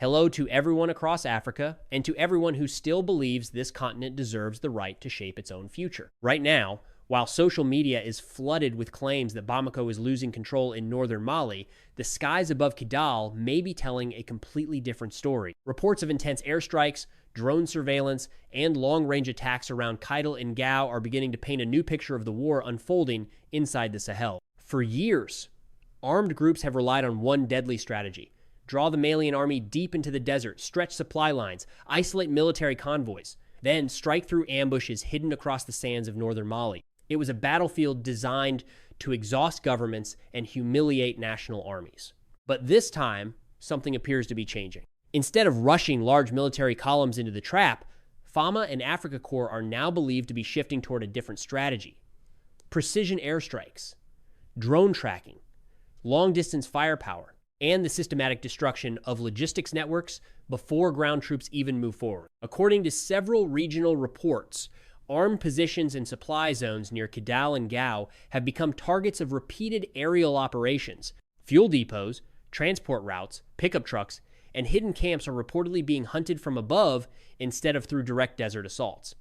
Hello to everyone across Africa and to everyone who still believes this continent deserves the right to shape its own future. Right now, while social media is flooded with claims that Bamako is losing control in northern Mali, the skies above Kidal may be telling a completely different story. Reports of intense airstrikes, drone surveillance, and long-range attacks around Kidal and Gao are beginning to paint a new picture of the war unfolding inside the Sahel. For years, armed groups have relied on one deadly strategy: draw the Malian army deep into the desert, stretch supply lines, isolate military convoys, then strike through ambushes hidden across the sands of northern Mali. It was a battlefield designed to exhaust governments and humiliate national armies. But this time, something appears to be changing. Instead of rushing large military columns into the trap, FAMA and Africa Corps are now believed to be shifting toward a different strategy: precision airstrikes, drone tracking, long-distance firepower, and the systematic destruction of logistics networks before ground troops even move forward. According to several regional reports, armed positions and supply zones near Kidal and Gao have become targets of repeated aerial operations. Fuel depots, transport routes, pickup trucks, and hidden camps are reportedly being hunted from above instead of through direct desert assaults.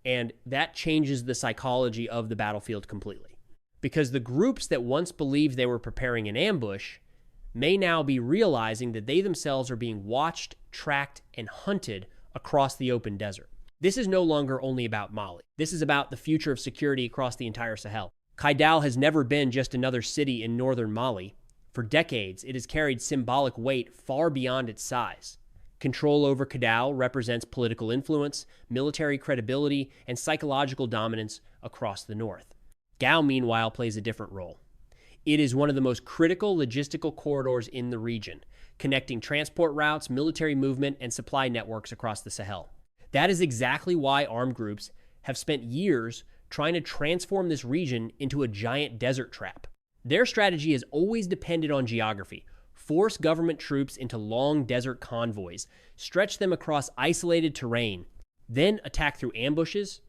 And that changes the psychology of the battlefield completely, because the groups that once believed they were preparing an ambush may now be realizing that they themselves are being watched, tracked, and hunted across the open desert. This is no longer only about Mali. This is about the future of security across the entire Sahel. Kidal has never been just another city in northern Mali. For decades, it has carried symbolic weight far beyond its size. Control over Kidal represents political influence, military credibility, and psychological dominance across the north. Gao, meanwhile, plays a different role. It is one of the most critical logistical corridors in the region, connecting transport routes, military movement, and supply networks across the Sahel. That is exactly why armed groups have spent years trying to transform this region into a giant desert trap. Their strategy has always depended on geography: force government troops into long desert convoys, stretch them across isolated terrain, then attack through ambushes,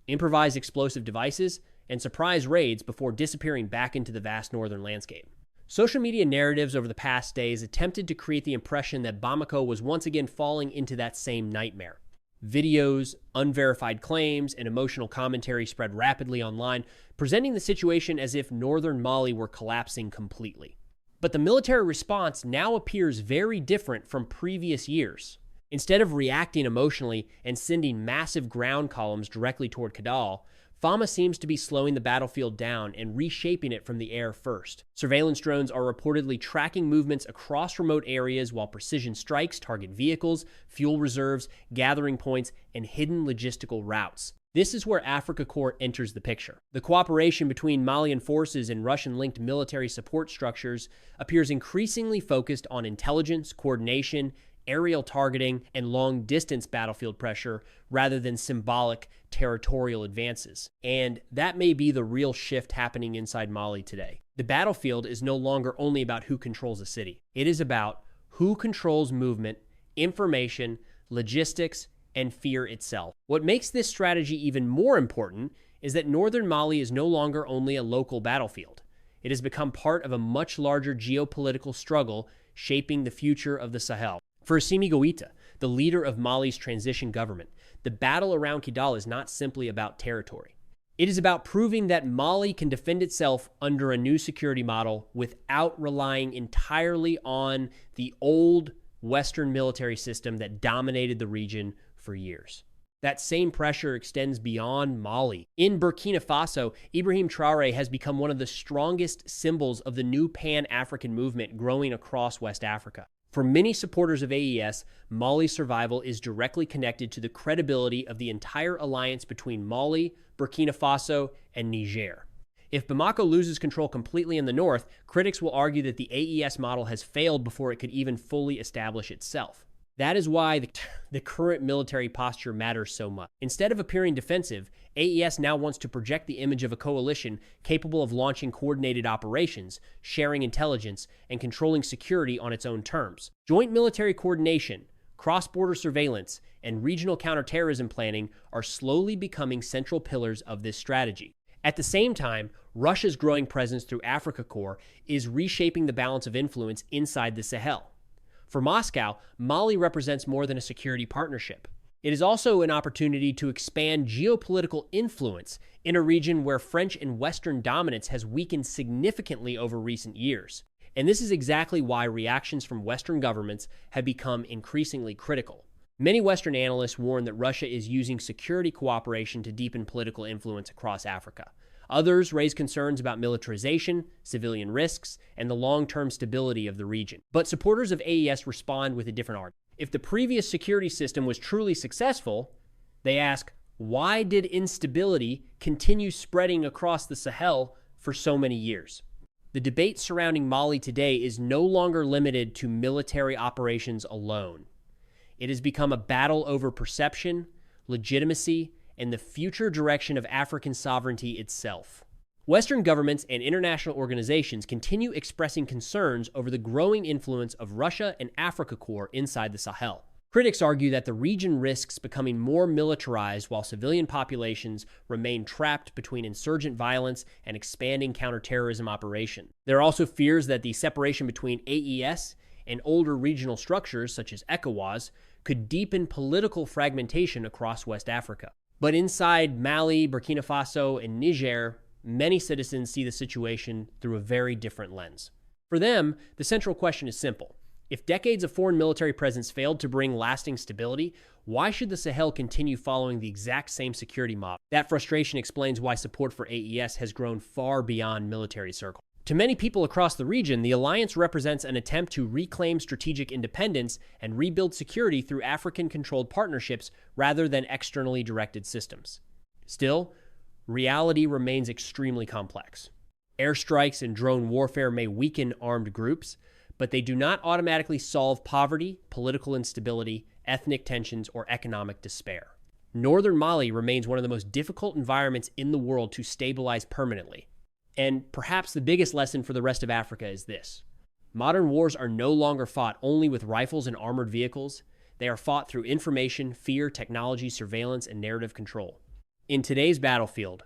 improvise explosive devices, and surprise raids before disappearing back into the vast northern landscape. Social media narratives over the past days attempted to create the impression that Bamako was once again falling into that same nightmare. Videos, unverified claims, and emotional commentary spread rapidly online, presenting the situation as if northern Mali were collapsing completely. But the military response now appears very different from previous years. Instead of reacting emotionally and sending massive ground columns directly toward Kidal, FAMA seems to be slowing the battlefield down and reshaping it from the air first. Surveillance drones are reportedly tracking movements across remote areas, while precision strikes target vehicles, fuel reserves, gathering points, and hidden logistical routes. This is where Africa Corps enters the picture. The cooperation between Malian forces and Russian-linked military support structures appears increasingly focused on intelligence, coordination, aerial targeting, and long-distance battlefield pressure rather than symbolic territorial advances. And that may be the real shift happening inside Mali today. The battlefield is no longer only about who controls a city. It is about who controls movement, information, logistics, and fear itself. What makes this strategy even more important is that northern Mali is no longer only a local battlefield. It has become part of a much larger geopolitical struggle shaping the future of the Sahel. For Assimi Goita, the leader of Mali's transition government, the battle around Kidal is not simply about territory. It is about proving that Mali can defend itself under a new security model without relying entirely on the old Western military system that dominated the region for years. That same pressure extends beyond Mali. In Burkina Faso, Ibrahim Traore has become one of the strongest symbols of the new Pan-African movement growing across West Africa. For many supporters of AES, Mali's survival is directly connected to the credibility of the entire alliance between Mali, Burkina Faso, and Niger. If Bamako loses control completely in the north, critics will argue that the AES model has failed before it could even fully establish itself. That is why the current military posture matters so much. Instead of appearing defensive, AES now wants to project the image of a coalition capable of launching coordinated operations, sharing intelligence, and controlling security on its own terms. Joint military coordination, cross-border surveillance, and regional counterterrorism planning are slowly becoming central pillars of this strategy. At the same time, Russia's growing presence through Africa Corps is reshaping the balance of influence inside the Sahel. For Moscow, Mali represents more than a security partnership. It is also an opportunity to expand geopolitical influence in a region where French and Western dominance has weakened significantly over recent years. And this is exactly why reactions from Western governments have become increasingly critical. Many Western analysts warn that Russia is using security cooperation to deepen political influence across Africa. Others raise concerns about militarization, civilian risks, and the long-term stability of the region. But supporters of AES respond with a different argument. If the previous security system was truly successful, they ask, why did instability continue spreading across the Sahel for so many years? The debate surrounding Mali today is no longer limited to military operations alone. It has become a battle over perception, legitimacy, and the future direction of African sovereignty itself. Western governments and international organizations continue expressing concerns over the growing influence of Russia and Africa Corps inside the Sahel. Critics argue that the region risks becoming more militarized while civilian populations remain trapped between insurgent violence and expanding counterterrorism operations. There are also fears that the separation between AES and older regional structures, such as ECOWAS, could deepen political fragmentation across West Africa. But inside Mali, Burkina Faso, and Niger, many citizens see the situation through a very different lens. For them, the central question is simple. If decades of foreign military presence failed to bring lasting stability, why should the Sahel continue following the exact same security model? That frustration explains why support for AES has grown far beyond military circles. To many people across the region, the alliance represents an attempt to reclaim strategic independence and rebuild security through African-controlled partnerships rather than externally directed systems. Still, reality remains extremely complex. Airstrikes and drone warfare may weaken armed groups, but they do not automatically solve poverty, political instability, ethnic tensions, or economic despair. Northern Mali remains one of the most difficult environments in the world to stabilize permanently. And perhaps the biggest lesson for the rest of Africa is this. Modern wars are no longer fought only with rifles and armored vehicles. They are fought through information, fear, technology, surveillance, and narrative control. In today's battlefield,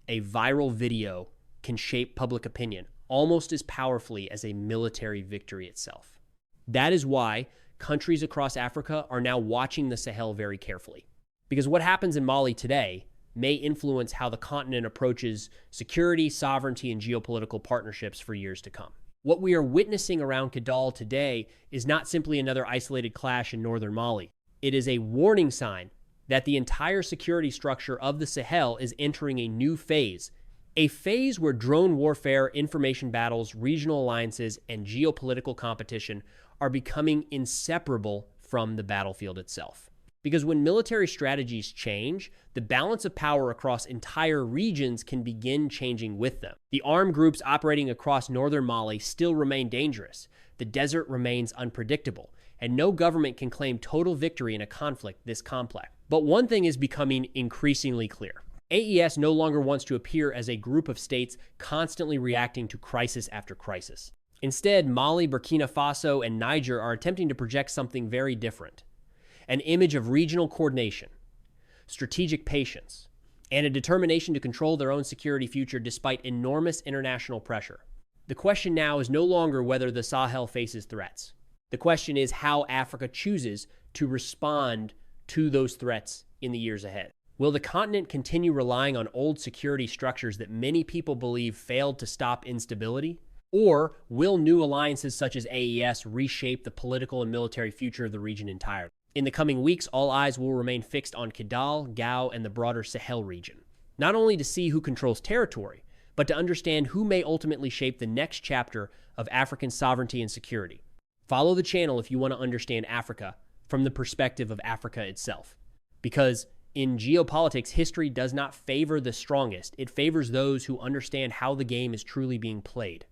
a viral video can shape public opinion almost as powerfully as a military victory itself. That is why countries across Africa are now watching the Sahel very carefully. Because what happens in Mali today may influence how the continent approaches security, sovereignty, and geopolitical partnerships for years to come. What we are witnessing around Kidal today is not simply another isolated clash in northern Mali. It is a warning sign that the entire security structure of the Sahel is entering a new phase, a phase where drone warfare, information battles, regional alliances, and geopolitical competition are becoming inseparable from the battlefield itself. Because when military strategies change, the balance of power across entire regions can begin changing with them. The armed groups operating across northern Mali still remain dangerous. The desert remains unpredictable, and no government can claim total victory in a conflict this complex. But one thing is becoming increasingly clear. AES no longer wants to appear as a group of states constantly reacting to crisis after crisis. Instead, Mali, Burkina Faso, and Niger are attempting to project something very different. An image of regional coordination, strategic patience, and a determination to control their own security future despite enormous international pressure. The question now is no longer whether the Sahel faces threats. The question is how Africa chooses to respond to those threats in the years ahead. Will the continent continue relying on old security structures that many people believe failed to stop instability? Or will new alliances such as AES reshape the political and military future of the region entirely? In the coming weeks, all eyes will remain fixed on Kidal, Gao, and the broader Sahel region, not only to see who controls territory, but to understand who may ultimately shape the next chapter of African sovereignty and security. Follow the channel if you want to understand Africa from the perspective of Africa itself. Because in geopolitics, history does not favor the strongest. It favors those who understand how the game is truly being played.